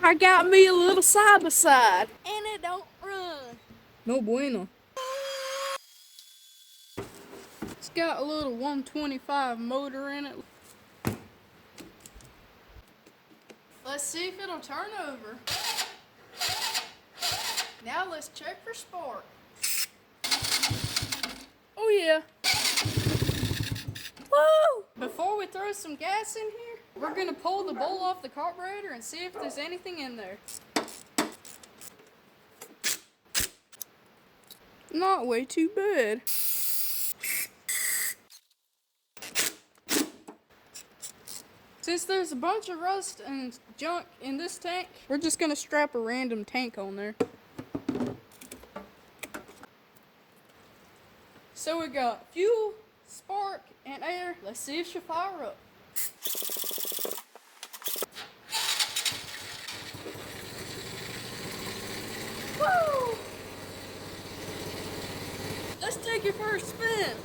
I got me a little side-by-side, and it don't run. No bueno. It's got a little 125 motor in it. Let's see if it'll turn over. Now let's check for spark. Oh yeah. Woo! Before we throw some gas in here, we're gonna pull the bowl off the carburetor and see if there's anything in there. Not way too bad. Since there's a bunch of rust and junk in this tank, we're just gonna strap a random tank on there. So we got fuel, spark, and air. Let's see if she'll fire up. Woo! Let's take your first spin.